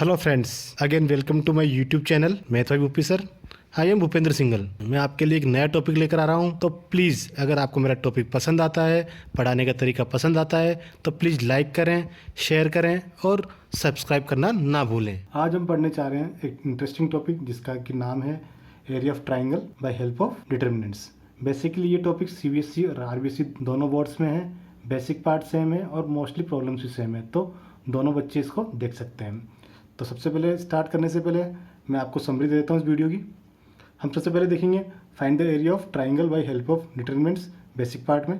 Hello friends, again welcome to my YouTube channel math by Bhupi sir. I am Bhupendra Singal. मैं आपके लिए एक नया टॉपिक लेकर आ रहा हूं। तो प्लीज़ अगर आपको मेरा टॉपिक पसंद आता है, पढ़ाने का तरीका पसंद आता है, तो प्लीज़ लाइक करें, शेयर करें और सब्सक्राइब करना ना भूलें। आज हम पढ़ने चाह रहे हैं एक इंटरेस्टिंग टॉपिक जिसका कि नाम है area of triangle by help of determinants. Basically ये टॉपिक सीबीएसई और आरबीएसई दोनों बोर्ड्स में है। बेसिक पार्ट सेम है और मोस्टली प्रॉब्लम्स भी सेम है, तो दोनों बच्चे इसको देख सकते हैं। तो सबसे पहले स्टार्ट करने से पहले मैं आपको समरी दे देता हूँ इस वीडियो की। हम सबसे पहले देखेंगे find the area of triangle by help of determinants, basic part में।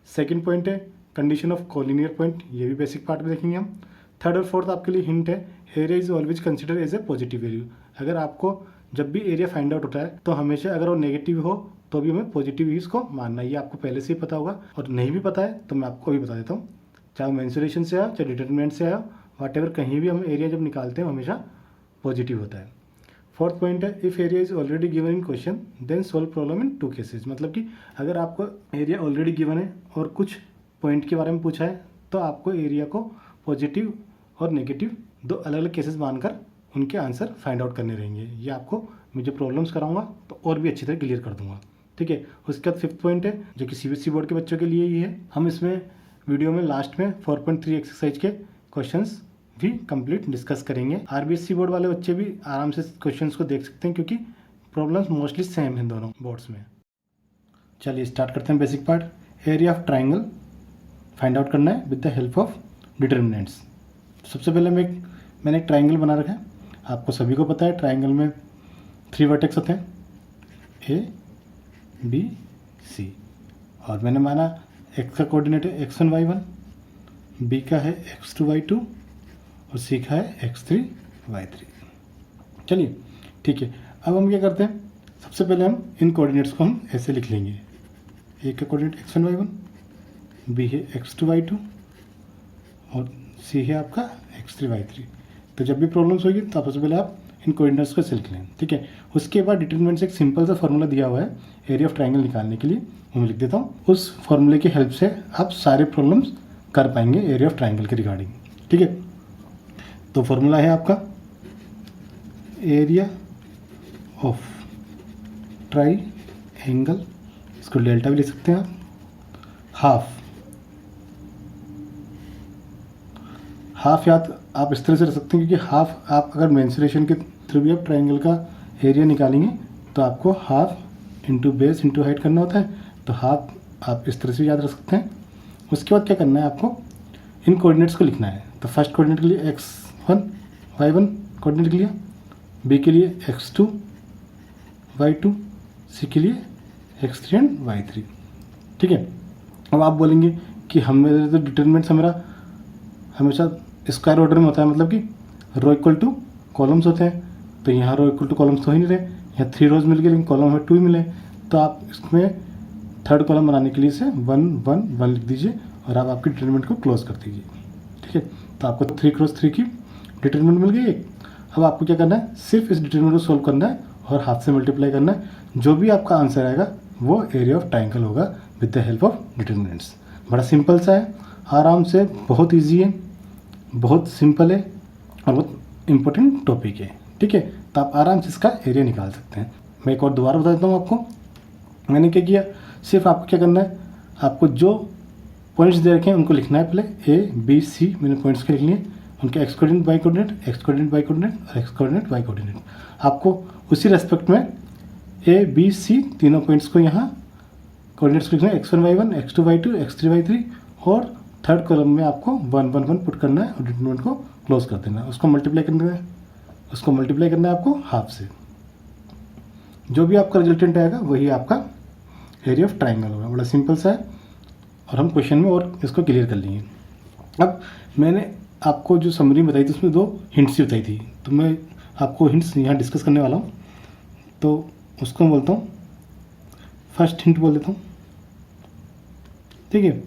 सेकंड पॉइंट है कंडीशन ऑफ कोलिनियर पॉइंट, ये भी बेसिक पार्ट में देखेंगे हम। थर्ड और फोर्थ आपके लिए हिंट है, area is always consider as a positive value. अगर आपको जब भी एरिया फाइंड आउट होता है तो हमेशा अगर वो नेगेटिव हो तो भी हमें पॉजिटिव ही इसको मानना है। ये आपको पहले से ही पता होगा, और नहीं भी पता है तो मैं आपको अभी बता देता हूँ। चाहे मेंसुरेशन से आया चाहे डिटरमिनेंट से आया, वाट एवर कहीं भी हम एरिया जब निकालते हैं हमेशा पॉजिटिव होता है। फोर्थ पॉइंट है if area is already given in question then solve problem in two cases. मतलब कि अगर आपको एरिया ऑलरेडी गिवन है और कुछ पॉइंट के बारे में पूछा है तो आपको एरिया को पॉजिटिव और नेगेटिव दो अलग अलग केसेस मानकर उनके आंसर फाइंड आउट करने रहेंगे। ये आपको मैं जो प्रॉब्लम्स कराऊंगा तो और भी अच्छी तरह क्लियर कर दूंगा, ठीक है। उसके बाद फिफ्थ पॉइंट है जो कि सीबीएसई बोर्ड के बच्चों के लिए ही है। हम इसमें वीडियो में लास्ट में 4.3 एक्सरसाइज के क्वेश्चंस भी कंप्लीट डिस्कस करेंगे। आरबीएसई बोर्ड वाले बच्चे भी आराम से क्वेश्चंस को देख सकते हैं क्योंकि प्रॉब्लम्स मोस्टली सेम हैं दोनों बोर्ड्स में। चलिए स्टार्ट करते हैं basic part. Area of triangle find out करना है with the help of determinants. सबसे पहले मैंने एक ट्राइंगल बना रखा है। आपको सभी को पता है ट्राइंगल में 3 वर्टेक्स होते हैं, ए बी सी, और मैंने माना एक्स का कोऑर्डिनेट है x1 y1, बी का है x2 y2 और सी का है x3 y3। चलिए ठीक है, अब हम क्या करते हैं, सबसे पहले हम इन कोऑर्डिनेट्स को हम ऐसे लिख लेंगे। ए का कोऑर्डिनेट x1 y1, बी है x2 y2 और सी है आपका x3 y3। तो जब भी प्रॉब्लम्स होगी तो सबसे पहले आप इन कोऑर्डिनेट्स को ऐसे लिख लें, ठीक है। उसके बाद डिटरमिनेंट से एक सिंपल सा फॉर्मूला दिया हुआ है एरिया ऑफ ट्राइंगल निकालने के लिए, वो मैं लिख देता हूँ। उस फॉर्मूले की हेल्प से आप सारे प्रॉब्लम्स कर पाएंगे एरिया ऑफ ट्राइंगल के रिगार्डिंग, ठीक है। तो फॉर्मूला है आपका एरिया ऑफ ट्राइंगल, इसको डेल्टा भी लिख सकते हैं आप, हाफ याद आप इस तरह से रख सकते हैं क्योंकि हाफ आप अगर मेंसुरेशन के थ्रू भी आप ट्राइंगल का एरिया निकालेंगे तो आपको half into base into height करना होता है, तो हाफ आप इस तरह से याद रख सकते हैं। उसके बाद क्या करना है, आपको इन कोऑर्डिनेट्स को लिखना है। तो फर्स्ट कोऑर्डिनेट के लिए x1 y1 कोऑर्डिनेट लिया, बी के लिए x2 y2, सी के लिए x3 एंड y3, ठीक है। अब आप बोलेंगे कि हमें तो डिटरमिनेंट्स मेरा हमेशा स्क्वायर ऑर्डर में होता है, मतलब कि रो इक्वल टू कॉलम्स होते हैं। तो यहाँ रो इक्वल टू कॉलम्स तो ही नहीं रहे, यहाँ 3 रोज मिल गए लेकिन कॉलम हमें 2 ही मिले। तो आप इसमें थर्ड कॉलम बनाने के लिए इसे 1 1 1 लिख दीजिए और आप आपकी डिटरमिनेंट को क्लोज कर दीजिए, ठीक है। तो आपको 3 क्रॉस 3 की डिटरमिनेंट मिल गई एक। अब आपको क्या करना है, सिर्फ इस डिटरमिनेंट को सोल्व करना है और हाथ से मल्टीप्लाई करना है। जो भी आपका आंसर आएगा वो एरिया ऑफ ट्राइंगल होगा with the help of determinants. बड़ा सिंपल सा है, आराम से, बहुत ईजी है, बहुत सिंपल है और बहुत इंपॉर्टेंट टॉपिक है, ठीक है। तो आप आराम से इसका एरिया निकाल सकते हैं। मैं एक और दोबारा बता देता हूँ आपको। मैंने क्या किया, सिर्फ आपको क्या करना है, आपको जो पॉइंट्स दे रखे हैं उनको लिखना है। पहले ए बी सी मैंने पॉइंट्स के लिख लिए, उनके X coordinate Y coordinate, X coordinate Y coordinate और एक्स कोऑर्डिनेट वाई कोऑर्डिनेट। आपको उसी रेस्पेक्ट में ए बी सी तीनों पॉइंट्स को यहाँ कोऑर्डिनेट्स को लिखना है, x1 y1, x2 y2, x3 y3, और थर्ड कॉलम में आपको 1 1 1 पुट करना है और डिटरमिनेंट को क्लोज कर देना है। उसको मल्टीप्लाई करना है आपको हाफ से। जो भी आपका रिजल्टेंट आएगा वही आपका एरिया ऑफ ट्राइंगल होगा। बड़ा सिंपल सा है और हम क्वेश्चन में और इसको क्लियर कर लेंगे। अब मैंने आपको जो समरी बताई थी उसमें 2 हिंट्स बताई थी, तो मैं आपको हिंट्स यहाँ डिस्कस करने वाला हूँ। तो उसको मैं बोलता हूँ, फर्स्ट हिंट बोल देता हूँ, ठीक है।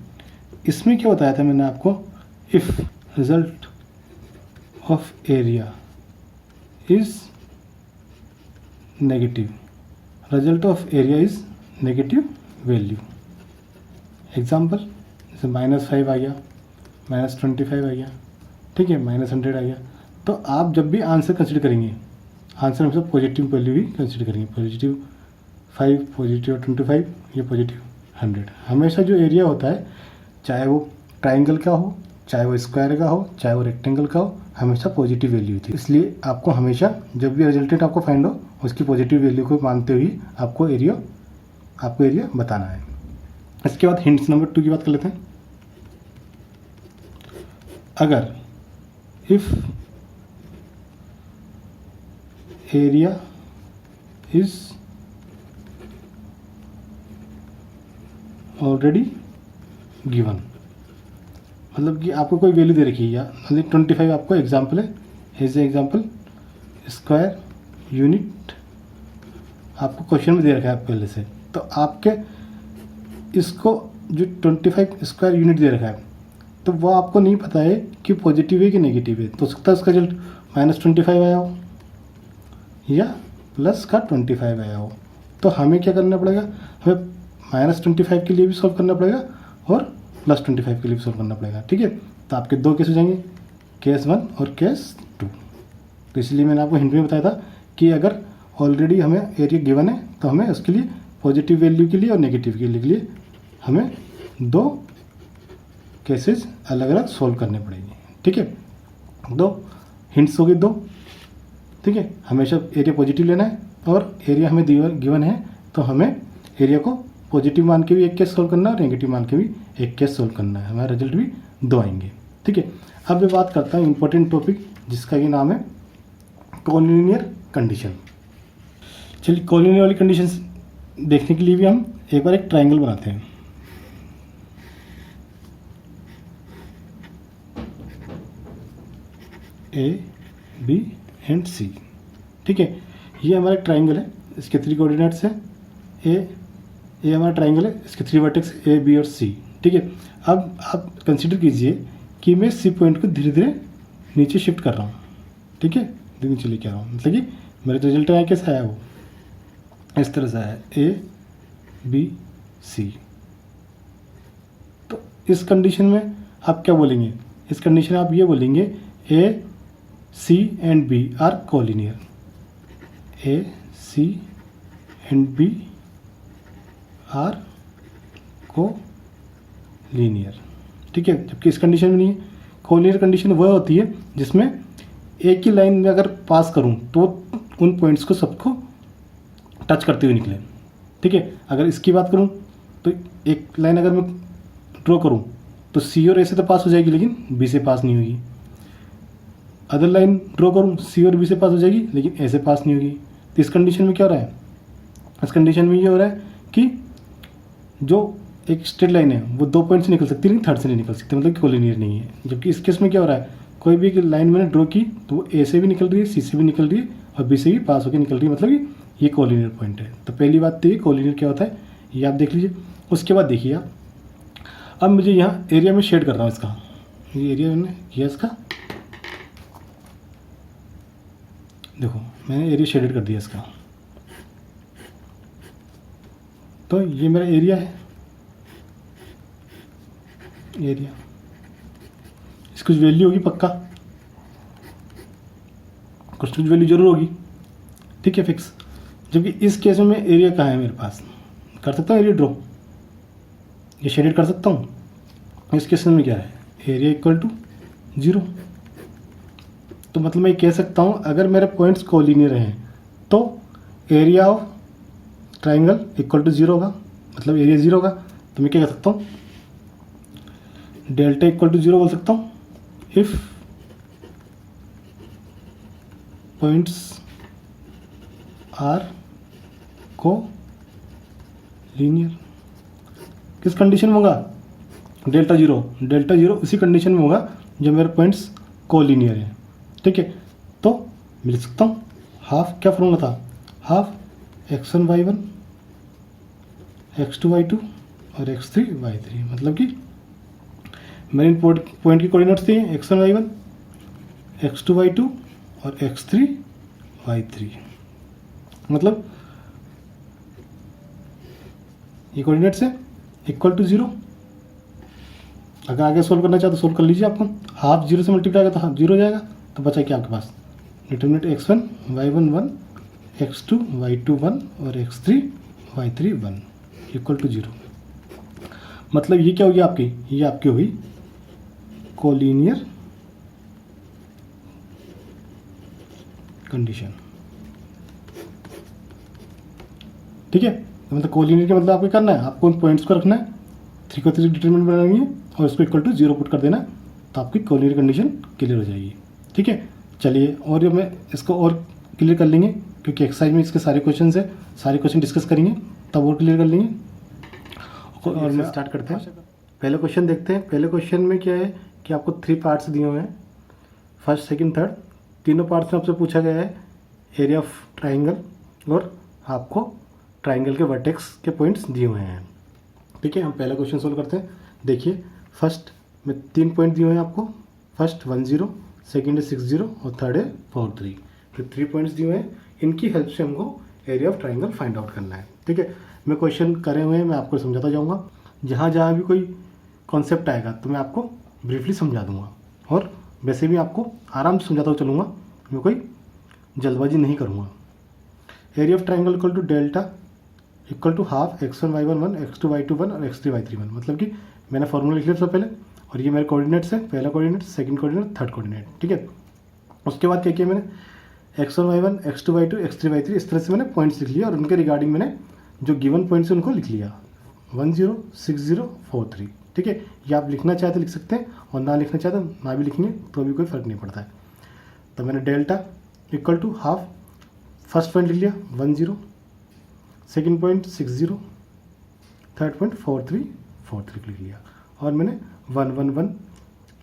इसमें क्या बताया था मैंने आपको, if result of area is negative, result of area is negative value. Example जैसे -5 आ गया, -25 आ गया, ठीक है, -100 आ गया, तो आप जब भी आंसर कंसिडर करेंगे, आंसर हमेशा पॉजिटिव वैल्यू ही कंसिडर करेंगे। पॉजिटिव 5, पॉजिटिव 25 या पॉजिटिव 100। हमेशा जो एरिया होता है, चाहे वो ट्राइंगल का हो, चाहे वो स्क्वायर का हो, चाहे वो रेक्टेंगल का हो, हमेशा पॉजिटिव वैल्यू थी। इसलिए आपको हमेशा जब भी रिजल्टेंट आपको फाइंड हो, उसकी पॉजिटिव वैल्यू को मानते हुए आपको एरिया बताना है। इसके बाद हिंट्स नंबर 2 की बात कर लेते हैं। अगर if area is already given, मतलब कि आपको कोई वैल्यू दे रखी है, या मतलब 25 आपको एग्जाम्पल है, as a example square unit आपको क्वेश्चन में दे रखा है पहले से, तो आपके इसको जो 25 स्क्वायर यूनिट दे रखा है, तो वो आपको नहीं पता है कि पॉजिटिव है कि नेगेटिव है। तो सकता है उसका रिजल्ट -25 आया हो या प्लस का 25 आया हो। तो हमें क्या करना पड़ेगा, हमें -25 के लिए भी सॉल्व करना पड़ेगा और +25 के लिए भी सॉल्व करना पड़ेगा। ठीक है, तो आपके 2 केस हो जाएंगे, केस 1 और केस 2। तो इसलिए मैंने आपको हिंट में बताया था कि अगर ऑलरेडी हमें एरिया गिवन है, तो हमें उसके लिए पॉजिटिव वैल्यू के लिए और नेगेटिव के लिए हमें 2 केसेस अलग अलग सॉल्व करने पड़ेंगे। ठीक है, 2 हिंट्स हो गए 2। ठीक है, हमेशा एरिया पॉजिटिव लेना है, और एरिया हमें गिवन है तो हमें एरिया को पॉजिटिव मान के भी एक केस सॉल्व करना है और नेगेटिव मान के भी एक केस सॉल्व करना है। हमारा रिजल्ट भी 2 आएंगे। ठीक है, अब मैं बात करता हूँ इंपॉर्टेंट टॉपिक, जिसका ये नाम है कॉलिनियर कंडीशन। चलिए, कॉलिनियर वाली कंडीशन देखने के लिए भी हम एक बार एक ट्राइंगल बनाते हैं। ए, बी एंड सी। ठीक है, ये हमारा ट्राइंगल है, इसके 3 कोऑर्डिनेट्स हैं। ए हमारा ट्राइंगल है, इसके 3 वर्टेक्स ए, बी और सी। ठीक है, अब आप कंसिडर कीजिए कि मैं सी पॉइंट को धीरे धीरे नीचे शिफ्ट कर रहा हूँ। ठीक है, नीचे लेके आ रहा हूँ, मतलब कि मेरा जो रिजल्ट आया कैसा आया, वो इस तरह से आया, ए, बी, सी। तो इस कंडीशन में आप क्या बोलेंगे, इस कंडीशन में आप ये बोलेंगे A, C and B are collinear. A, C and B are collinear. ठीक है, जबकि इस कंडीशन में नहीं है। कोलिनियर कंडीशन वह होती है जिसमें एक ही लाइन में अगर पास करूं तो उन पॉइंट्स को सबको टच करते हुए निकले। ठीक है, अगर इसकी बात करूं तो एक लाइन अगर मैं ड्रॉ करूं तो सी और ए से तो पास हो जाएगी, लेकिन बी से पास नहीं होगी। अदर लाइन ड्रॉ करूं, सी और बी से पास हो जाएगी, लेकिन ए से पास नहीं होगी। तो इस कंडीशन में क्या हो रहा है, इस कंडीशन में ये हो रहा है कि जो एक स्ट्रेट लाइन है वो 2 पॉइंट से निकल सकती है, लेकिन थर्ड से नहीं निकल सकती, मतलब कि कोलिनियर नहीं है। जबकि इस केस में क्या हो रहा है, कोई भी एक लाइन मैंने ड्रॉ की तो वो ए से भी निकल रही है, सी से भी निकल रही है और बी से भी पास होकर निकल रही है, मतलब कि ये कोलिनियर पॉइंट है। तो पहली बात तो ये कोलिनियर क्या होता है ये आप देख लीजिए। उसके बाद देखिए आप, अब मुझे यहाँ एरिया में शेड कर रहा हूँ इसका, ये एरिया मैंने किया इसका, देखो मैंने एरिया शेडेड कर दिया इसका। तो ये मेरा एरिया है, एरिया, इसकी कुछ वैल्यू होगी पक्का, कुछ वैल्यू जरूर होगी। ठीक है, फिक्स। जबकि इस केस में एरिया कहाँ है मेरे पास, कर सकता हूँ एरिया ड्रॉ, ये शेडेड कर सकता हूँ। इस केस में क्या है, एरिया इक्वल टू 0। तो मतलब मैं कह सकता हूँ अगर मेरे पॉइंट्स कोलिनियर हैं तो area of triangle equal to 0 होगा, मतलब एरिया 0 होगा। तो मैं क्या कह सकता हूँ, डेल्टा इक्वल टू 0 बोल सकता हूँ इफ पॉइंट्स आर कोलिनियर। किस कंडीशन में होगा, डेल्टा 0, डेल्टा 0 उसी कंडीशन में होगा जब मेरे पॉइंट्स कोलिनियर हैं। ठीक है, तो मैं लिख सकता हूँ हाफ, क्या फॉर्मूला था, half x1 y1 x2 y2 और x3 y3। मतलब कि मेरे पॉइंट की कोऑर्डिनेट्स थे x1 y1 x2 y2 और x3 y3। मतलब ये कोऑर्डिनेट्स है इक्वल टू 0। अगर आगे सोल्व करना चाहो तो सोल्व कर लीजिए, आपको हाफ 0 से मल्टीप्लाई करेगा तो हाफ 0 हो जाएगा, तो बचा क्या आपके पास, determinant x1 y1 1, x2 y2 1 और x3 y3 1 इक्वल टू 0। मतलब ये क्या होगी आपकी, ये आपकी हुई कोलिनियर कंडीशन। ठीक है, मतलब कोलिनियर का मतलब आपको करना है, आपको उन पॉइंट्स को रखना है, 3 को 3 डिटरमिनेंट बनानी है और उसको इक्वल टू 0 पुट कर देना, तो आपकी कोलिनियर कंडीशन क्लियर हो जाएगी। ठीक है, चलिए और मैं इसको और क्लियर कर लेंगे, क्योंकि एक्सरसाइज में इसके सारे क्वेश्चन है, सारे क्वेश्चन डिस्कस करेंगे तब और क्लियर कर लेंगे। और मैं स्टार्ट करते हैं, पहले क्वेश्चन देखते हैं। पहले क्वेश्चन में क्या है कि आपको 3 पार्ट्स दिए हुए हैं, फर्स्ट सेकंड थर्ड, तीनों पार्ट्स में आपसे पूछा गया है एरिया ऑफ ट्राइंगल और आपको ट्राइंगल के वर्टेक्स के पॉइंट्स दिए हुए हैं। ठीक है, हम पहला क्वेश्चन सोल्व करते हैं। देखिए फर्स्ट में 3 पॉइंट दिए हुए हैं आपको, फर्स्ट 1 0, सेकेंड है 6 0 और थर्ड है 4 3। तो 3 पॉइंट्स दिए हुए हैं, इनकी हेल्प से हमको area of triangle find out करना है। ठीक है, मैं क्वेश्चन करे हुए हैं, मैं आपको समझाता जाऊँगा, जहाँ जहाँ भी कोई कॉन्सेप्ट आएगा तो मैं आपको ब्रीफली समझा दूँगा, और वैसे भी आपको आराम से समझाता हुआ चलूँगा, मैं कोई जल्दबाजी नहीं करूँगा। Area of triangle equal to delta equal to half x1 y1 1, x2 y2 1 और x3 y3 1। मतलब कि मैंने फॉर्मूला लिख लिया सबसे पहले, और ये मेरे कोऑर्डिनेट्स है, पहला coordinate, second coordinate, third coordinate. ठीक है, उसके बाद क्या किया मैंने, x1 y1, x2 y2, x3 y3, इस तरह से मैंने पॉइंट्स लिख लिया और उनके रिगार्डिंग मैंने जो गिवन पॉइंट्स है उनको लिख लिया, 1 0 6 0 4 3। ठीक है, ये आप लिखना चाहे तो लिख सकते हैं और ना लिखना चाहे तो ना भी लिखेंगे तो भी कोई फ़र्क नहीं पड़ता है। तो मैंने delta equal to half, first point लिख लिया 1 0, सेकेंड पॉइंट 6 0, थर्ड पॉइंट 4 3 4 3 लिख लिया, और मैंने 1 1 1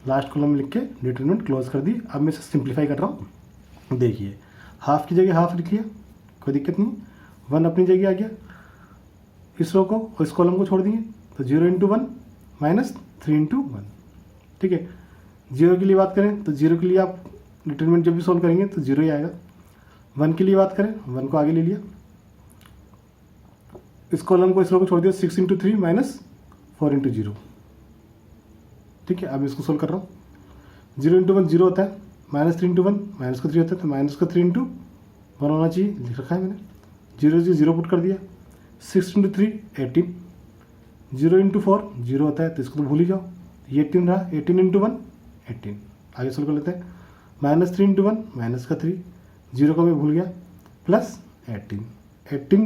लास्ट कॉलम में लिख के डिटरमिनेंट क्लोज कर दी। अब मैं इसे सिंप्लीफाई कर रहा हूँ। देखिए हाफ की जगह हाफ लिख लिया, कोई दिक्कत नहीं, 1 अपनी जगह आ गया, इस रो को और इस कॉलम को छोड़ दिए, तो 0 इंटू 1 माइनस 3 इंटू 1। ठीक है, 0 के लिए बात करें तो 0 के लिए आप डिटरमिनेंट जब भी सोल्व करेंगे तो 0 ही आएगा। 1 के लिए बात करें, 1 को आगे ले लिया, इस कॉलम को इस रो को छोड़ दिया, 6 इंटू 3 माइनस 4 इंटू 0। ठीक है, अब इसको सोल्व कर रहा हूँ, 0 इंटू 1 0 होता है, माइनस 3 इंटू 1 माइनस का 3 होता है, तो माइनस का 3 इंटू 1 होना चाहिए, लिख रखा है मैंने, 0 0 पुट कर दिया, 6 इंटू 3 18, 0 इंटू 4 0 होता है, तो इसको तो भूल ही जाओ, ये 18 रहा, 18 इंटू 1 18। आगे सोल्व कर लेते हैं, माइनस 3 इंटू 1 माइनस का 3, 0 को मैं भूल गया, प्लस 18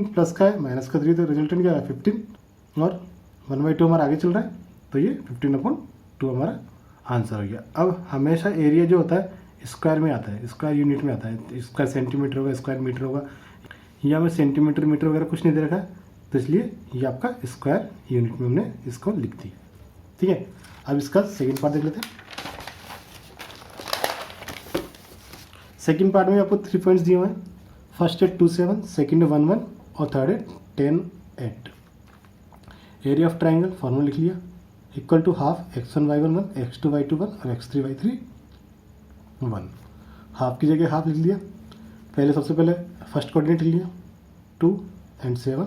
प्लस का है माइनस का 3, तो रिजल्टेंट क्या है 15, और 1/2 हमारा आगे चल रहा है, तो ये 15/2 हमारा आंसर हो गया। अब हमेशा एरिया जो होता है स्क्वायर में आता है, स्क्वायर यूनिट में आता है, स्क्वायर सेंटीमीटर होगा, स्क्वायर मीटर होगा, यहाँ में सेंटीमीटर मीटर वगैरह कुछ नहीं दे रखा है, तो इसलिए ये आपका स्क्वायर यूनिट में हमने इसको लिख दी। ठीक है, अब इसका सेकेंड पार्ट देख लेते हैं। सेकेंड पार्ट में आपको 3 पॉइंट्स दिए हुए हैं, फर्स्ट है 2 7, सेकेंड है 1 1 और थर्ड है 10 8। एरिया ऑफ ट्राइंगल फॉर्मूला लिख लिया, equal to half x1 y1 1, x2 y2 1 और x3 y3 1। हाफ की जगह हाफ लिख लिया, पहले सबसे पहले फर्स्ट कोऑर्डिनेट लिख लिया 2 एंड 7,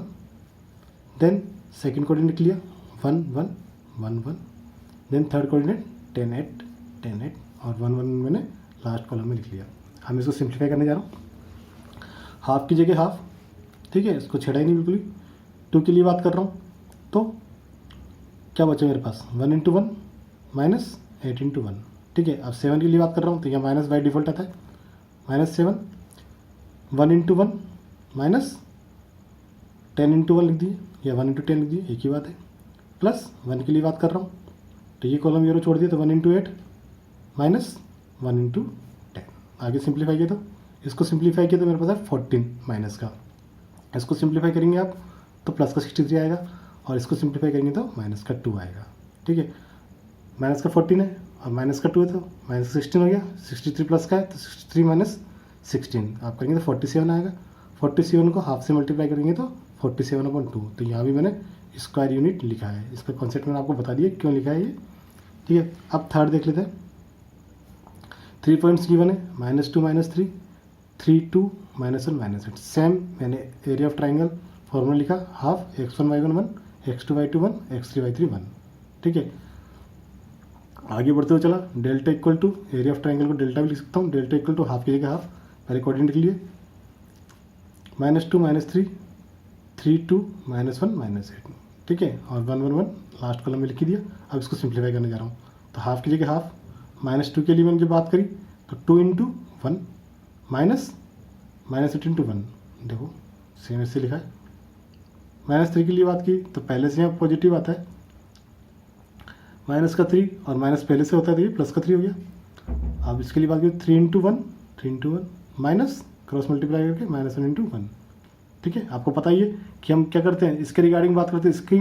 देन सेकेंड कोऑर्डिनेट लिख लिया 1 1 1 1, देन थर्ड कोऑर्डिनेट 10 8 10 8 और 1 1 मैंने लास्ट कॉलम में लिख लिया। हम इसको सिंप्लीफाई करने जा रहा हूँ, हाफ की जगह हाफ, ठीक है, इसको छेड़ा ही नहीं बिल्कुल ही। 2 के लिए बात कर रहा हूँ, तो क्या बचा मेरे पास 1 इंटू 1 माइनस 8 इंटू 1। ठीक है, अब 7 के लिए बात कर रहा हूँ, तो यह माइनस बाई डिफ़ॉल्ट आता है, -7, 1 इंटू 1 माइनस 10 इंटू 1 लिख दिए, या 1 इंटू 10 लिख दिए, एक ही बात है, प्लस 1 के लिए बात कर रहा हूँ, तो ये कॉलम यूरो छोड़ दिया, तो 1 इंटू 8 माइनस 1 इंटू 10। आगे सिंप्लीफाई किया, तो इसको सिंप्लीफाई किया तो मेरे पास है 14 माइनस का, इसको सिंप्लीफाई करेंगे आप तो प्लस का 63 आएगा, और इसको सिंप्लीफाई करेंगे तो माइनस का 2 आएगा। ठीक है, माइनस का 14 है और माइनस का 2 है, तो माइनस 16 हो गया, 63 प्लस का है तो 63 माइनस 16 आप करेंगे तो 47 आएगा। 47 को हाफ से मल्टीप्लाई करेंगे तो 47/2। तो यहाँ भी मैंने स्क्वायर यूनिट लिखा है, इसका कॉन्सेप्ट मैंने आपको बता दिया क्यों लिखा है ये। ठीक है, अब थर्ड देख लेते हैं। 3 पॉइंट्स गिवन है, -2 -3, 3 2 -1 -8। सेम मैंने एरिया ऑफ ट्राइंगल फॉर्मूला लिखा, half x1 y1 1, x2 y2 1, x3 y3 1। ठीक है, आगे बढ़ते हुए चला, delta equal to area of triangle को डेल्टा भी लिख सकता हूँ, डेल्टा इक्वल टू हाफ की जगह हाफ, पहले कोऑर्डिनेट के लिए -2 -3 3 2 -1 -8, ठीक है, और 1 1 1 लास्ट कॉलम में लिख दिया। अब इसको सिंप्लीफाई करने जा रहा हूँ, तो हाफ की जगह हाफ, -2 के लिए मैंने जब बात करी तो 2 × 1 -8 × 1, देखो सेम ऐसे लिखा है। -3 के लिए बात की तो पहले से यहाँ पॉजिटिव आता है, माइनस का 3 और माइनस पहले से होता है तो ये प्लस का 3 हो गया। अब इसके लिए बात करें 3 × 1 माइनस क्रॉस मल्टीप्लाई करके -1 × 1, ठीक है। आपको पता ही है कि हम क्या करते हैं, इसके रिगार्डिंग बात करते हैं, इसकी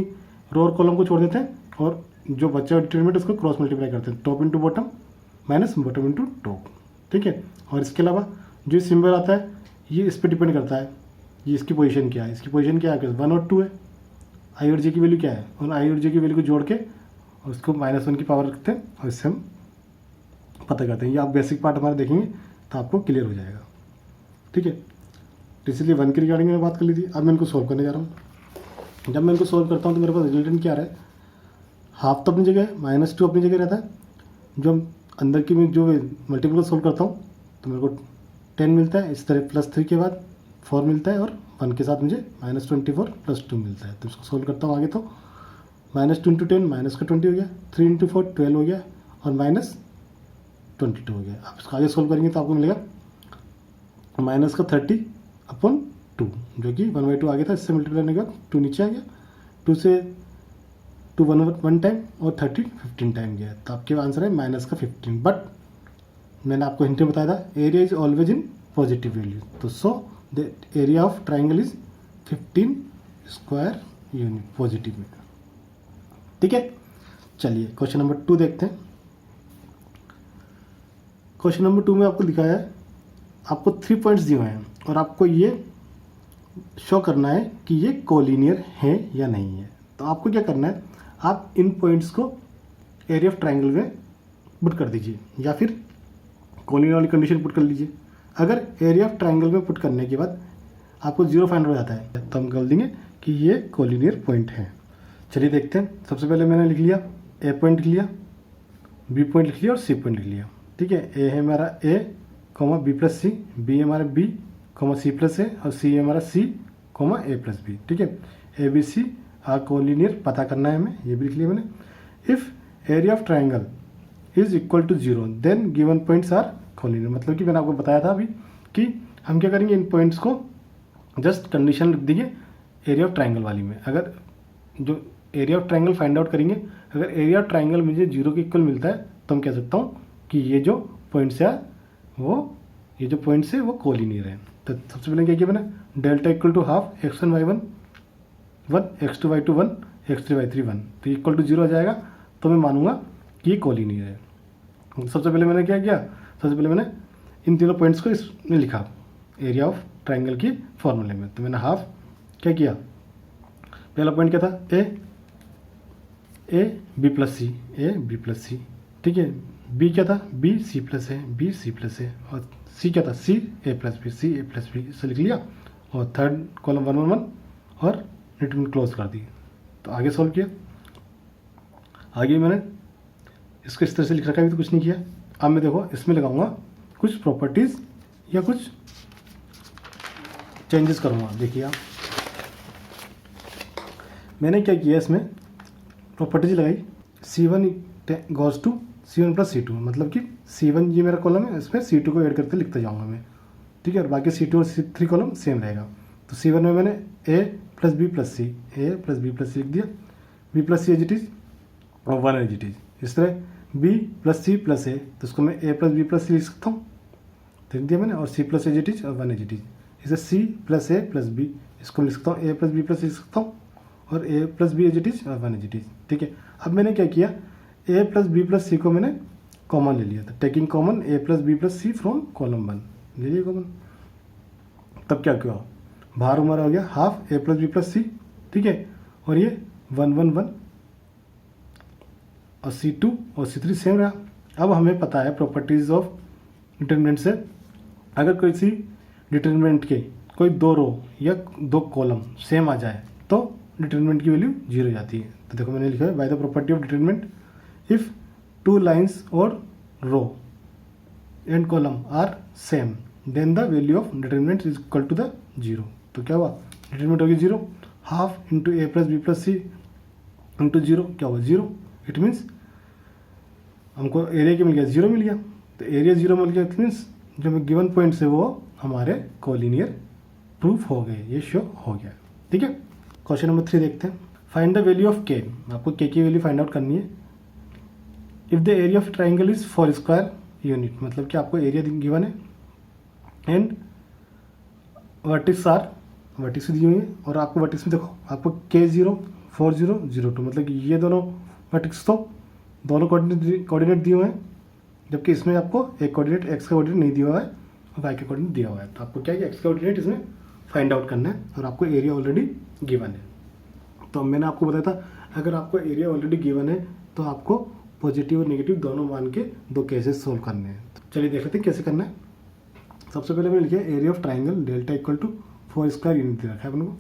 रो और कॉलम को छोड़ देते हैं और जो बच्चा है डिटरमिनेंट उसको क्रॉस मल्टीप्लाई करते हैं, top into bottom minus bottom into top, ठीक है। और इसके अलावा जो सिंबल आता है ये इस पर डिपेंड करता है, ये इसकी पोजीशन क्या है, इसकी पोजीशन क्या है, 1 और 2 है, आई और जे की वैल्यू क्या है, और आई और जे की वैल्यू को जोड़ के और उसको -1 की पावर रखते हैं और इससे हम पता करते हैं। ये आप बेसिक पार्ट हमारा देखेंगे तो आपको क्लियर हो जाएगा, ठीक है। तो इसलिए 1 की रिगार्डिंग में बात कर ली थी। अब मैं इनको सॉल्व करने जा रहा हूँ। जब मैं इनको सॉल्व करता हूँ तो मेरे पास रिजल्टेंट क्या आ रहा है, हाफ तो अपनी जगह है, -2 अपनी जगह रहता है। जो हम अंदर की में जो मल्टीपल को सॉल्व करता हूँ तो मेरे को 10 मिलता है, इस तरह +3 के बाद 4 मिलता है और 1 के साथ मुझे -24 + 2 मिलता है। तो इसको सॉल्व करता हूँ आगे, तो -2 × 10 -20 हो गया, 3 × 4 12 हो गया और -22 हो गया। आप इसको आगे सॉल्व करेंगे तो आपको मिलेगा -30/2, जो कि 1/2 आ गया था, इससे मल्टीप्लाई करने के बाद 2 नीचे आ गया, 2 से 2 1 टाइम और 30 15 टाइम गया, तो आपके आंसर है -15। बट मैंने आपको हिंट में बताया था area is always in positive value, तो so the area of triangle is 15 square unit positive में, ठीक है। चलिए क्वेश्चन नंबर 2 देखते हैं। क्वेश्चन नंबर 2 में आपको दिखाया है, आपको 3 पॉइंट्स दिए हुए हैं और आपको ये शो करना है कि ये कोलिनियर है या नहीं है। तो आपको क्या करना है, आप इन पॉइंट्स को एरिया ऑफ ट्राइंगल में पुट कर दीजिए या फिर कोलिनियर वाली कंडीशन पुट कर लीजिए। अगर एरिया ऑफ ट्राइंगल में पुट करने के बाद आपको 0 फाइंड हो जाता है तो हम कर देंगे कि ये कोलिनियर पॉइंट है। चलिए देखते हैं। सबसे पहले मैंने लिख लिया, ए पॉइंट लिख लिया, बी पॉइंट लिख लिया और सी पॉइंट लिख लिया, ठीक है। ए है हमारा ए, B+C, बी हमारा B, C+A और सी है हमारा C, A+B, ठीक है। ABC आर कोलिनियर पता करना है हमें, ये भी लिख लिया मैंने। If area of triangle is equal to 0 then given points are collinear, मतलब कि मैंने आपको बताया था अभी कि हम क्या करेंगे, इन पॉइंट्स को जस्ट कंडीशन लिख देंगे एरिया ऑफ ट्राइंगल वाली में। अगर जो area of triangle find out करेंगे, अगर एरिया ऑफ ट्राइंगल मुझे 0 के इक्वल मिलता है तो हम कह सकता हूँ कि ये जो पॉइंट्स है वो कोलिनियर है। तो सबसे पहले क्या किया मैंने, delta equal to half x1 y1 1, x2 y2 1, x3 y3 1, तो इक्वल टू 0 आ जाएगा तो मैं मानूंगा कि ये कोलिनियर है। सबसे पहले मैंने क्या किया, सबसे पहले मैंने इन तीनों पॉइंट्स को इसमें लिखा एरिया ऑफ ट्राइंगल की फॉर्मूले में। तो मैंने हाफ क्या किया, पहला पॉइंट क्या था, B+C, ठीक है। बी क्या था, B+A और सी क्या था, A+B, इसे लिख लिया और थर्ड कॉलम 1 1 1 और डिटरमिनेंट क्लोज कर दी। तो आगे सॉल्व किया, आगे मैंने इसको इस तरह से लिख रखा है, तो कुछ नहीं किया। अब मैं देखो इसमें लगाऊंगा कुछ प्रॉपर्टीज़ या कुछ चेंजेस करूँगा। देखिए आप, मैंने क्या किया, इसमें प्रॉपर्टीज लगाई, C1 goes to C1 + C2, मतलब कि C1 ये मेरा कॉलम है, इसमें C2 को ऐड करते लिखता जाऊँगा मैं, ठीक है। और बाकी C2 और C3 कॉलम सेम रहेगा। तो C1 में मैंने A+B+C लिख दिया, B+C एज इट इज़ और 1 एज इट इज़। इस तरह B+C+A, तो इसको मैं A+B+C लिख सकता हूँ, लिख दिया मैंने, और C+ एज इट इज़ और 1 एज इट इज़। इसे C+A+B, इसको लिख सकता हूँ A+B+ लिख सकता हूँ और A+B एज इट इज़ और 1 एज इट इज़, ठीक है। अब मैंने क्या किया, A+B+C को मैंने कॉमन ले लिया था, taking common A+B+C from column 1, ले लिया कॉमन। तब क्या किया, बाहर हमारा हो गया हाफ A+B+C, ठीक है। और ये 1 1 1 और C2 और C3 सेम रहा। अब हमें पता है प्रॉपर्टीज़ ऑफ डिटरमिनेंट से, अगर किसी डिटरमिनेंट के कोई 2 रो या 2 कॉलम सेम आ जाए तो डिटरमिनेंट की वैल्यू 0 हो जाती है। तो देखो मैंने लिखा है, by the property of determinant if 2 lines और row and column are same then the value of determinant is equal to the 0। तो क्या हुआ, डिटर्मिनेंट होगी 0, half into A plus B plus C into 0 क्या हुआ 0। इट मीन्स हमको area क्या मिल गया, 0 मिल गया। तो एरिया 0 मिल गया, इट मीन्स जो हमें गिवन पॉइंट्स है वो हमारे कोलिनियर प्रूफ हो गए, ये शो हो गया। ठीक है, क्वेश्चन नंबर 3 देखते हैं। फाइंड द वैल्यू ऑफ के। आपको के की वैल्यू फाइंड आउट करनी है। If the area of triangle is 4 square unit, मतलब कि आपको एरिया गिवन है एंड वर्टिक्स आर, वर्टिक्स दी हुई है और आपको वर्टिक्स में देखो आपको K0 4 0 0 2, मतलब कि ये दोनों वर्टिक्स तो दोनों कोऑर्डिनेट दिए हुए हैं, जबकि इसमें आपको एक कोऑर्डिनेट एक्स का कोऑर्डिनेट नहीं दिया हुआ है और वाई का कोऑर्डिनेट दिया हुआ है। तो आपको क्या है, एक्स का कोऑर्डिनेट इसमें फाइंड आउट करना है और आपको एरिया ऑलरेडी गिवन है। तो मैंने आपको बताया था अगर आपको एरिया ऑलरेडी गिवन है तो आपको पॉजिटिव और नेगेटिव दोनों मान के 2 केसेस सोल्व करने हैं। तो चलिए देख लेते हैं कैसे करना है। सबसे पहले मैंने लिखा है area of triangle delta equal to 4 square unit दे रखा है अपने को।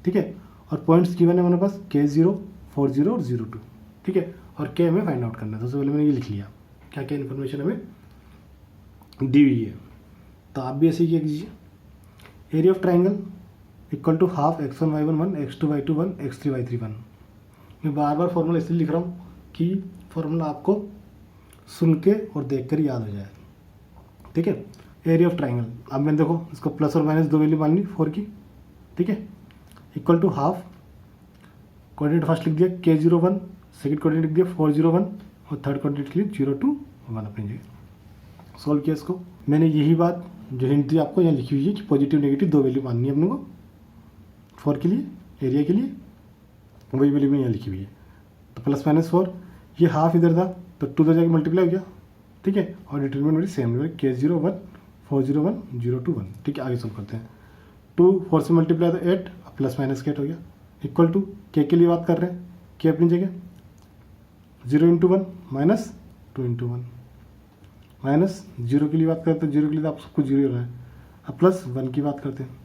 ठीक है, और पॉइंट्स गिवन है हमारे पास K0 4 0 और 0 2। ठीक है, और K हमें फाइंड आउट करना है। सबसे पहले मैंने ये लिख लिया क्या क्या इन्फॉर्मेशन हमें दी हुई है। तो आप भी ऐसे ही कीजिए। Area of triangle equal to half x1 y1 1 x2 y2 1 x3 y3 1। मैं बार बार फॉर्मूला इसलिए लिख रहा हूँ कि फॉर्मूला आपको सुन के और देख कर याद हो जाए। ठीक है, एरिया ऑफ ट्राइंगल, अब मैंने देखो इसको प्लस और माइनस 2 वैल्यू मान ली 4 की। ठीक है, equal to half, coordinate first लिख दिया K0 1, सेकंड कोऑर्डिनेट लिख दिया 4 0 1 और थर्ड कोऑर्डिनेट के लिए 0 2 1 अपनी जगह। सॉल्व किया इसको। मैंने यही बात जो हिंट दी आपको यहाँ लिखी हुई है कि पॉजिटिव नेगेटिव 2 वैल्यू माननी है अपने को 4 के लिए, एरिया के लिए, वही वैल्यू में यहाँ लिखी हुई है। तो प्लस माइनस 4, ये हाफ इधर था तो 2 इधर जाके मल्टीप्लाई हो गया। ठीक है, और डिटरमिनेंट मेरी सेम है K0 1 4 0 1 0 2 1। ठीक है, आगे सॉल्व करते हैं। 2 4 से मल्टीप्लाई तो 8, प्लस माइनस 8 हो गया। इक्वल टू के लिए बात कर रहे हैं, के अपनी जगह 0 इंटू 1 माइनस 2 इंटू 1 माइनस 0 के लिए बात करते हैं, 0 के लिए तो आप सबको 0 हो रहा है। अब प्लस 1 की बात करते हैं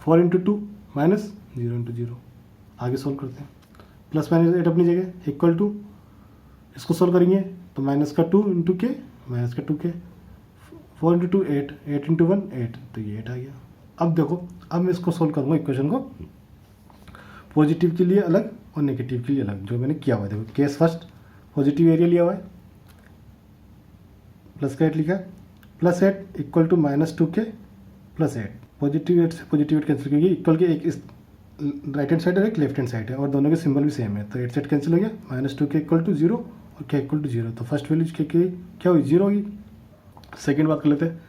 4 इंटू 2 माइनस 0 इंटू 0। आगे सोल्व करते हैं। प्लस माइनस 8 अपनी जगह इक्वल टू, इसको सोल्व करेंगे तो माइनस का 2 इंटू के माइनस का 2 के 4 इंटू 2 8 8 इंटू 1 8, तो ये 8 आ गया। अब देखो, अब मैं इसको सोल्व करूँगा इक्वेशन को पॉजिटिव के लिए अलग और नेगेटिव के लिए अलग, जो मैंने किया हुआ है। देखो केस फर्स्ट पॉजिटिव एरिया लिया हुआ है, प्लस का 8 लिखा है, प्लस 8 इक्वल टू माइनस 2 के प्लस 8। पॉजिटिव 8 से पॉजिटिव 8 कैंसिल करेंगे, इक्वल के एक इस राइट हैंड साइड और एक लेफ्ट हैंड साइड है और दोनों के सिंबल भी सेम है। तो 8 से 8 कैंसिल हो गया, माइनस 2 के इक्वल टू 0 और के इक्वल टू 0। तो फर्स्ट वैल्यू के क्या हुई 0 होगी। सेकेंड बात कर लेते हैं,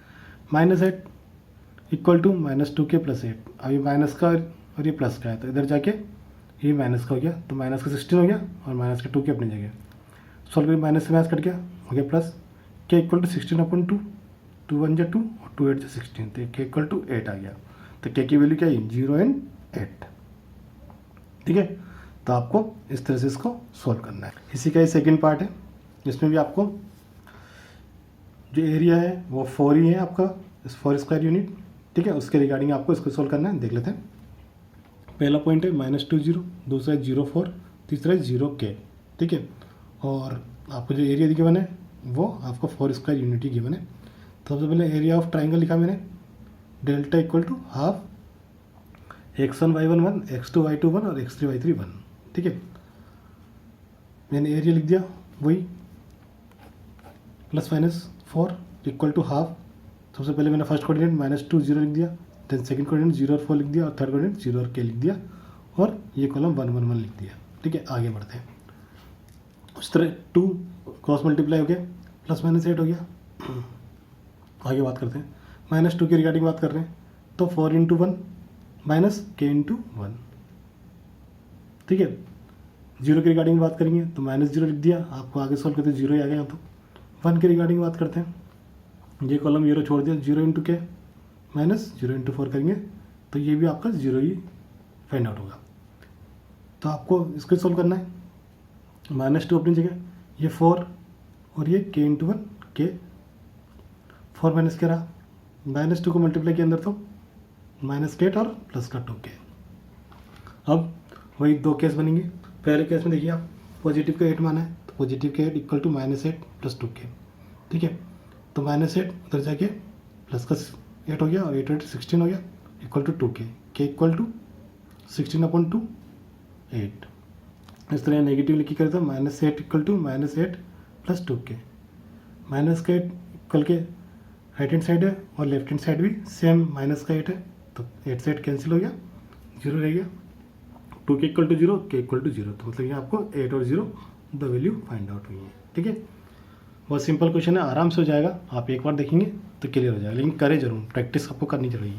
माइनस 8 इक्वल टू माइनस 2 के प्लस 8। अब ये माइनस का और ये प्लस का है तो इधर जाके ये माइनस का हो गया, तो माइनस का 16 हो गया और माइनस का 2 के अपनी जगह। सॉल्व करिए, माइनस से माइनस कट गया, हो गया प्लस के इक्वल टू 16 अपॉन 2, 2 1 जा 2 और 2 8 जा 16, तो के इक्वल टू 8 आ गया। तो के की वैल्यू क्या है 0 एंड 8। ठीक है, तो आपको इस तरह से इसको सॉल्व करना है। इसी का ये सेकेंड पार्ट है, जिसमें भी आपको जो एरिया है वो 4 ही है आपका, 4 स्क्वायर यूनिट। ठीक है, उसके रिगार्डिंग आपको इसको सॉल्व करना है। देख लेते हैं। पहला पॉइंट है -2 0, दूसरा है 0 4, तीसरा है 0 के। ठीक है, और आपको जो एरिया गिवन है वो आपको 4 स्क्वायर यूनिट ही गिवन है। तो सबसे पहले एरिया ऑफ ट्राइंगल लिखा मैंने, delta equal to half x1 y1 1 x2 y2 1 और x3 y3 1। ठीक है, मैंने एरिया लिख दिया वही plus minus 4 equal to half. सबसे पहले मैंने फर्स्ट कोऑर्डिनेट -2 0 लिख दिया, देन सेकंड कोऑर्डिनेट 0 और 4 लिख दिया और थर्ड कोऑर्डिनेट 0 और k लिख दिया और ये कॉलम 1 1 1 लिख दिया। ठीक है, आगे बढ़ते हैं। उस तरह 2 क्रॉस मल्टीप्लाई हो गया, प्लस माइनस 8 हो गया। आगे बात करते हैं, -2 के रिगार्डिंग बात कर रहे हैं तो 4 इंटू 1 माइनस के इंटू 1। ठीक है, 0 के रिगार्डिंग बात करेंगे तो -0 लिख दिया, आपको आगे सॉल्व करते 0 ही आ गया। तो 1 के रिगार्डिंग बात करते हैं, ये कॉलम 0 छोड़ दिया, 0 इंटू के माइनस 0 इंटू 4 करेंगे तो ये भी आपका 0 ही फाइंड आउट होगा। तो आपको इसको सॉल्व करना है, -2 अपनी जगह, ये 4 और ये के इंटू 1 के, 4 माइनस क्या रहा, -2 को मल्टीप्लाई किया अंदर तो -8 और प्लस का 2 के। अब वही 2 केस बनेंगे। पहले केस में देखिए आप, पॉजिटिव का 8 माना है, तो पॉजिटिव का 8 इक्वल टू -8 + 2k, ठीक है। तो -8 उधर जाके प्लस का 8 हो गया और 8 8 16 हो गया equal to 2k, k equal to 16/2 8। इस तरह नेगेटिव लिखी करें तो -8 इक्वल टू -8 + 2k, माइनस का 8 इक्वल के राइट हैंड साइड है और लेफ्ट हैंड साइड भी सेम माइनस का 8 है, तो 8 से 8 कैंसिल हो गया, 0 रह गया, 2k equal to 0, k equal to 0। तो मतलब ये आपको 8 और 0 द वैल्यू फाइंड आउट हुई है, ठीक है। बहुत सिंपल क्वेश्चन है, आराम से हो जाएगा, आप एक बार देखेंगे तो क्लियर हो जाएगा, लेकिन करें जरूर, प्रैक्टिस आपको करनी चाहिए।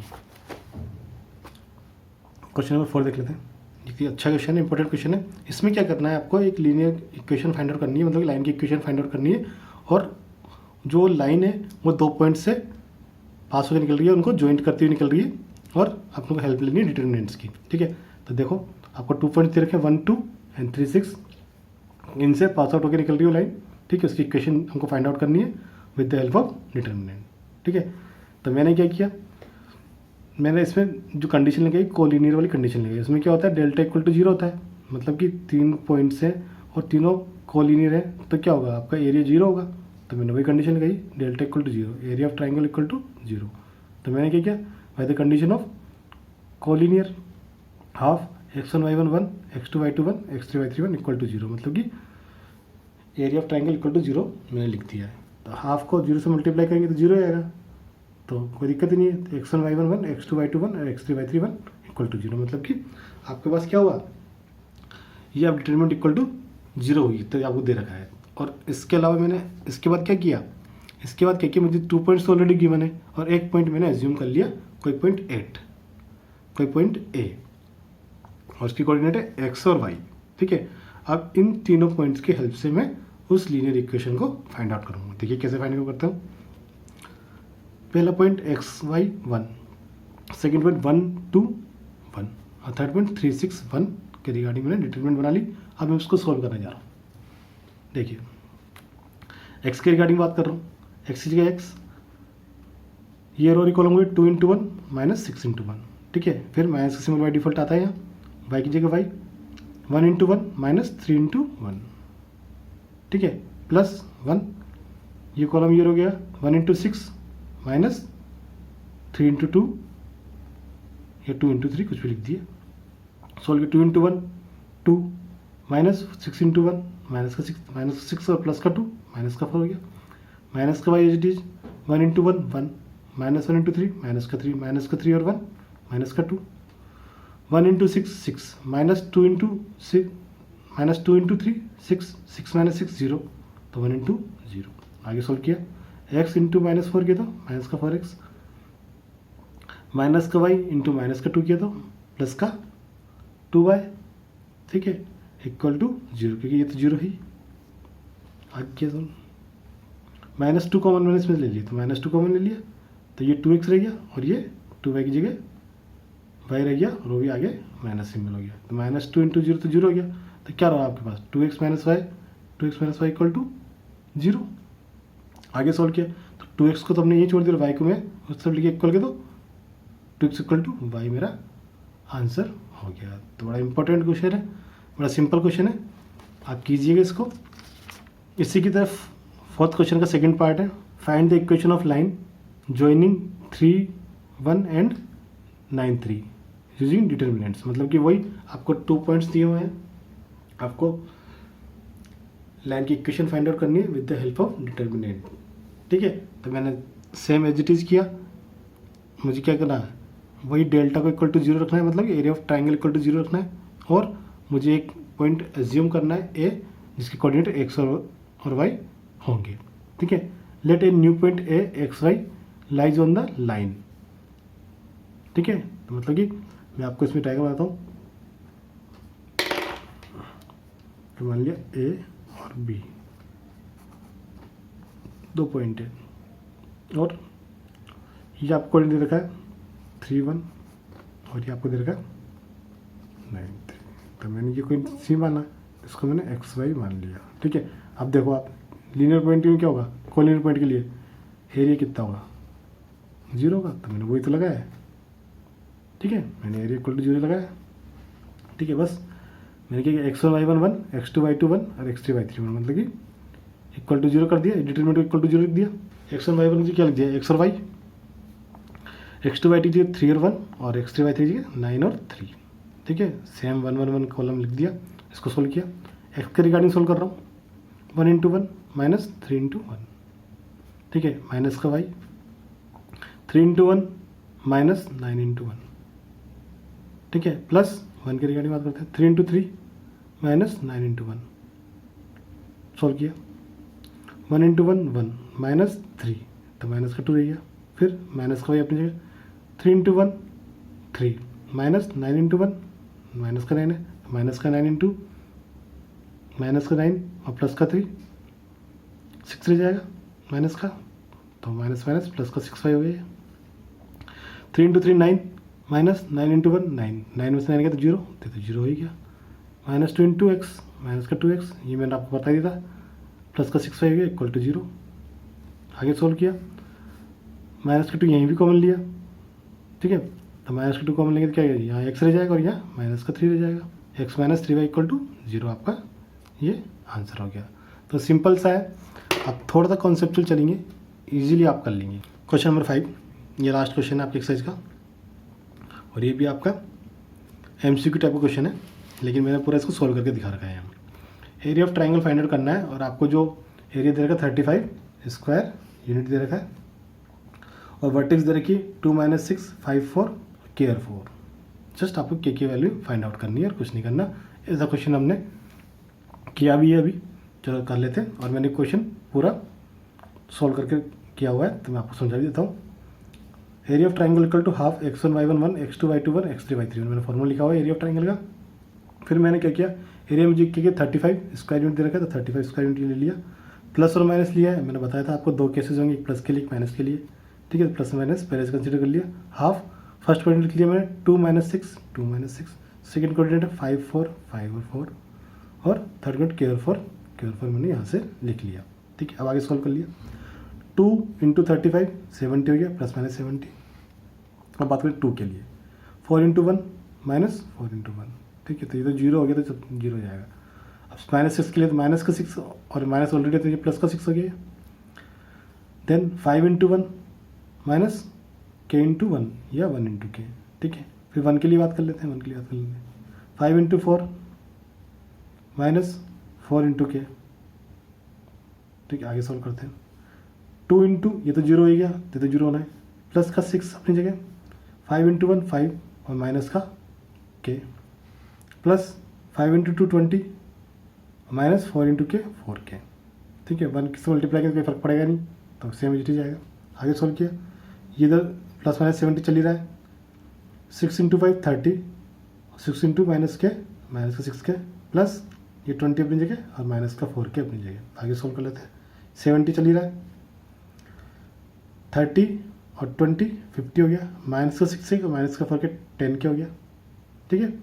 क्वेश्चन नंबर 4 देख लेते हैं। देखिए अच्छा क्वेश्चन है, इंपॉर्टेंट क्वेश्चन है। इसमें क्या करना है आपको, एक लीनियर इक्वेशन फाइंड आउट करनी है, मतलब लाइन की इक्वेशन फाइंड आउट करनी है, और जो लाइन है वो 2 पॉइंट से पास होकर निकल रही है, उनको ज्वाइंट करती हुई निकल रही है, और आप लोग को हेल्प लेनी है डिटरमिनेंट्स की, ठीक है। तो देखो आपको 2 पॉइंट दे रखे हैं 1 2 एंड 3 6, इनसे पास आउट होकर निकल रही है लाइन, ठीक है। उसकी इक्वेशन हमको फाइंड आउट करनी है with the help of determinant, ठीक है। तो मैंने क्या किया, मैंने इसमें जो कंडीशन लगाई कोलिनियर वाली कंडीशन लगाई। इसमें क्या होता है, डेल्टा इक्वल टू 0 होता है, मतलब कि 3 पॉइंट्स हैं और तीनों कोलिनियर है, तो क्या होगा आपका एरिया 0 होगा। तो मैंने वही कंडीशन लगाई, delta equal to 0, area of triangle equal to 0। तो मैंने क्या किया, by the condition of collinear half x1 y1 1 x2 y2 1 x3 y3 1 equal to 0, मतलब कि area of triangle equal to 0 मैंने लिख दिया है। तो हाफ को 0 से मल्टीप्लाई करेंगे तो 0 आएगा, तो कोई दिक्कत ही नहीं है। तो x1 y1 1 x2 y2 1 और x3 y3 1 इक्वल टू 0, मतलब कि आपके पास क्या हुआ, ये अब डिटरमिनेंट इक्वल टू 0 हुई, तो आपको दे रखा है। और इसके अलावा मैंने इसके बाद क्या किया, इसके बाद क्या किया, मुझे 2 पॉइंट्स ऑलरेडी गिवन है और एक पॉइंट मैंने एज्यूम कर लिया, कोई पॉइंट 8, कोई पॉइंट A, और उसकी कोऑर्डिनेट है x और y, ठीक है। अब इन तीनों पॉइंट्स की हेल्प से मैं उस लीनियर इक्वेशन को फाइंड आउट करूँगा। देखिए कैसे फाइंड आउट करता हूँ। पहला point x y 1, second point 1 2 1 और थर्ड पॉइंट 3 6 1 के रिगार्डिंग मैंने डिटरमिनेंट बना ली। अब मैं उसको सॉल्व करने जा रहा हूँ। देखिए x के रिगार्डिंग बात कर रहा हूँ, x की जगह x, ये रो कॉलम हुए 2 × 1 -6 × 1, ठीक है। फिर माइनस का सिंबल बाय डिफॉल्ट आता है यहाँ, y की जगह y, 1 × 1 -3 × 1, ठीक है, प्लस 1, ये कॉलम ये हो गया 1 × 6 -3 × 2 या 2 × 3 कुछ भी लिख दिए। सॉल्व 2 × 1 2 -6 × 1 -6 और प्लस का 2 माइनस का 4 हो गया, माइनस का y as it is 1 × 1 1 -1 × 3 minus का 3 और 1 माइनस का 2, 1 × 6 6 -2 × 6 -2 × 3 6 6 -6 0, तो 1 × 0। आगे सॉल्व किया, x × -4 किया तो माइनस का 4x, माइनस का y × माइनस का 2 किया तो प्लस का 2y, ठीक है, इक्वल टू 0, क्योंकि ये तो 0 ही। आगे किया तो -2 कॉमन मैंने इसमें ले लिया, तो -2 कॉमन ले लिया, तो ये 2x रह गया और ये 2y की जगह y रह गया, और वो भी आगे माइनस सिंबल हो गया। तो -2 × 0 तो 0 हो गया, तो क्या रहा आपके पास 2x - y इक्वल टू 0। आगे सॉल्व किया तो 2x को तो हमने ये छोड़ दिया, y को मैं उस सब लिखे इक्वल के, तो 2x इक्वल टू y मेरा आंसर हो गया। तो बड़ा इंपॉर्टेंट क्वेश्चन है, बड़ा सिंपल क्वेश्चन है, आप कीजिएगा इसको। इसी की तरफ 4th क्वेश्चन का सेकंड पार्ट है, find the equation of line joining 3 1 and 9 3 using determinants. मतलब कि वही आपको 2 पॉइंट्स दिए हुए हैं, आपको लाइन की इक्वेशन फाइंड आउट करनी है with the help of determinant, ठीक है। तो मैंने सेम एज इट इज़ किया, मुझे क्या करना है, वही डेल्टा को इक्वल टू 0 रखना है, मतलब area of triangle equal to 0 रखना है, और मुझे एक पॉइंट एज्यूम करना है ए, जिसके कोऑर्डिनेट x और y होंगे, ठीक है। Let a new point A X Y lies on the line, ठीक है। तो मतलब कि मैं आपको इसमें डायग्राम बताता हूँ। तो मान लिया ए और बी 2 पॉइंट है, और ये आपको दे रखा है 3 1 और ये आपको दे रखा है 9 3। तो मैंने ये कोई सी माना, इसको मैंने एक्स वाई मान लिया, ठीक है। अब देखो आप लीनियर पॉइंट में क्या होगा, कोलिनियर पॉइंट के लिए एरिया कितना होगा, 0 होगा, तो मैंने वही तो लगाया है, ठीक है। मैंने एरिया इक्वल टू 0 लगाया, ठीक है। बस मैंने क्या किया, x1 y1 1, x2 y2 1 और x3 y3 1, मतलब कि इक्वल टू 0 कर दिया, डिटरमिनेंट को इक्वल टू 0 लिख दिया। x1 y1 की क्या लिख दिया, x और y, x2 y2 जी 3 और 1 और x3 y3 जी 9 और 3, ठीक है। सेम 1 1 1 कॉलम लिख दिया, इसको सोल्व किया। x के रिगार्डिंग सोल्व कर रहा हूँ, 1 इंटू 1 माइनस 3 इंटू 1, ठीक है, माइनस का y, 3 इंटू 1 माइनस 9 इंटू 1, ठीक है, प्लस 1 के रिगार्डिंग बात करते हैं, 3 इंटू 3 माइनस 9 इंटू 1, सोल्व किया। 1 इंटू 1 1 माइनस 3, तो माइनस का 2 रह गया, फिर माइनस का y अपनी जगह, 3 इंटू 1 3 माइनस 9 इंटू 1, माइनस का 9 है, माइनस का 9 इंटू माइनस का 9 और प्लस का 3, 6 रह जाएगा माइनस का, तो माइनस माइनस प्लस का 6y हो गया। 3 इंटू 3 9 माइनस 9 इंटू 1 9, 9 में से 9 गया तो 0, तो 0 हो ही गया। माइनस 2 इंटू एक्स, माइनस का 2x, ये मैंने आपको बता दिया था, प्लस का 6y हो गया इक्वल टू 0। आगे सोल्व किया, माइनस का 2 यहीं भी कॉमन लिया, ठीक है, तो माइनस का 2 कॉमन लेंगे तो क्या है, यहाँ x रह जाएगा और यहाँ माइनस का 3 रह जाएगा, x minus 3y equal to 0, आपका ये आंसर हो गया। तो सिंपल सा है, आप थोड़ा सा कॉन्सेप्चुअल चलेंगे, इजीली आप कर लेंगे। क्वेश्चन नंबर 5, ये लास्ट क्वेश्चन है आपकी एक्सरसाइज का, और ये भी आपका MCQ टाइप का क्वेश्चन है, लेकिन मैंने पूरा इसको सोल्व करके दिखा रखा है। Area of triangle find out करना है, और आपको जो एरिया दे रखा है 35 स्क्वायर यूनिट दे रखा है, और वर्टेक्स दे रखी 2 - 6 5 4 केयर 4। जस्ट आपको के वैल्यू फाइंड आउट करनी है और कुछ नहीं करना। ऐसा क्वेश्चन हमने किया भी है अभी, चलो कर लेते हैं। और मैंने क्वेश्चन पूरा सॉल्व करके किया हुआ है, तो मैं आपको समझा देता हूँ। Area of triangle equal to half x1 y1 1, x2 y2 1, x3 y3 1, मैंने फॉर्मूला लिखा हुआ है एरिया ऑफ ट्राइंगल का। फिर मैंने क्या किया, एरिया में जो किया 35 स्क्वायर यूनिट दे रखा है, तो 35 स्क्वायर यूनिट ले लिया, प्लस और माइनस लिया है। मैंने बताया था आपको 2 केसेस होंगे, एक प्लस के लिए एक माइनस के लिए, ठीक है, प्लस माइनस पहले से कंसिडर कर लिया। हाफ फर्स्ट कोऑर्डिनेट लिख लिया मैंने 2 - 6 2 - 6, सेकेंड कोऑर्डिनेट है 5 4 5 और 4, और थर्ड कोऑर्डिनेट केयर 4 मैंने यहाँ से लिख लिया, ठीक है। अब आगे सॉल्व कर लिया, 2 इंटू 35 70 हो गया, प्लस माइनस 70। अब बात करें 2 के लिए, 4 इंटू 1 माइनस 4 इंटू 1, ठीक है, तो ये तो 0 हो गया, तो 0 हो जाएगा। अब -6 के लिए तो माइनस का 6, और माइनस ऑलरेडी तो ये प्लस का 6 हो गया। Then 5 into 1 minus k into 1 या 1 इंटू के, ठीक है। फिर 1 के लिए बात कर लेते हैं, 1 के लिए बात कर लेते हैं, 5 इंटू 4 माइनस 4 इंटू के, ठीक है। आगे सॉल्व करते हैं, 2 इंटू ये तो 0 हो गया, ये तो 0 होना है, प्लस का 6 अपनी जगह, 5 इंटू 1 5 और माइनस का k, plus 5 into 2 20 minus 4 into के 4k, ठीक है। 1 से मल्टीप्लाई करके कोई फर्क पड़ेगा नहीं, तो सेम ही जाएगा। आगे सॉल्व किया, ये इधर प्लस माइनस 70 चल ही रहा है, 6 इंटू 5 30, 6 इंटू माइनस का 6k, प्लस ये 20 अपनी जगह और माइनस का 4k अपनी जगह। आगे सॉल्व कर लेते हैं, 70 चल ही रहा है, 30 और 20 50 हो गया, माइनस का 6 और माइनस का 4k 10k हो गया, ठीक है।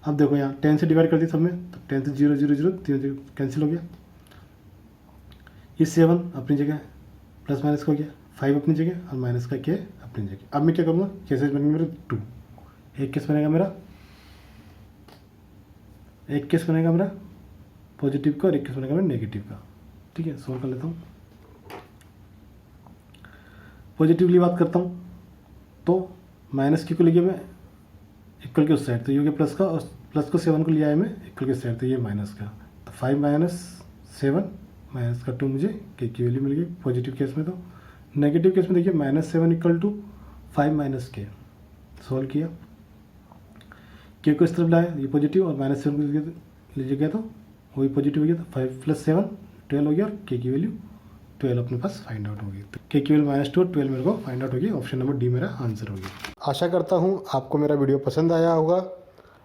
अब देखो यहाँ 10 से डिवाइड कर दी सब में, तो 10 से 0 0 0 तीनों कैंसिल हो गया। ये 7 अपनी जगह, प्लस माइनस का हो गया, 5 अपनी जगह और माइनस का k अपनी जगह। अब मैं क्या करूँगा, केसेस बनेंगे मेरे 2, एक केस बनेगा मेरा पॉजिटिव का और एक केस बनेगा मेरा नेगेटिव का, ठीक है। सॉल्व कर लेता हूँ। पॉजिटिवली बात करता हूँ तो माइनस की को लेके मैं इक्वल के उस साइड, तो ये हो गया प्लस का, और प्लस को 7 को लिया है मैं इक्वल के साइड, तो ये माइनस का, तो 5 - 7 माइनस का 2 मुझे के की वैल्यू मिल गई पॉजिटिव केस में। तो नेगेटिव केस में देखिए -7 इक्वल टू 5 - k, सॉल्व किया, के को इस तरफ लाया, ये पॉजिटिव, और -7 को लीजिए गया तो वही पॉजिटिव हो गया, तो 5 + 7 12 हो गया, और के की वैल्यू 12 अपने पास फाइंड आउट होगी। तो के की वैल्यू -2 और 12 मेरे को फाइंड आउट होगी, ऑप्शन नंबर डी मेरा आंसर होगी। आशा करता हूँ आपको मेरा वीडियो पसंद आया होगा।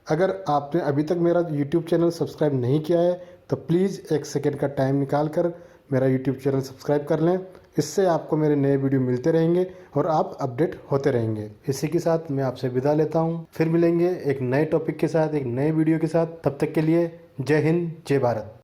अगर आपने अभी तक मेरा यूट्यूब चैनल सब्सक्राइब नहीं किया है तो प्लीज़ 1 सेकेंड का टाइम निकाल कर मेरा यूट्यूब चैनल सब्सक्राइब कर लें। इससे आपको मेरे नए वीडियो मिलते रहेंगे और आप अपडेट होते रहेंगे। इसी के साथ मैं आपसे विदा लेता हूँ, फिर मिलेंगे एक नए टॉपिक के साथ, एक नए वीडियो के साथ। तब तक के लिए जय हिंद, जय भारत।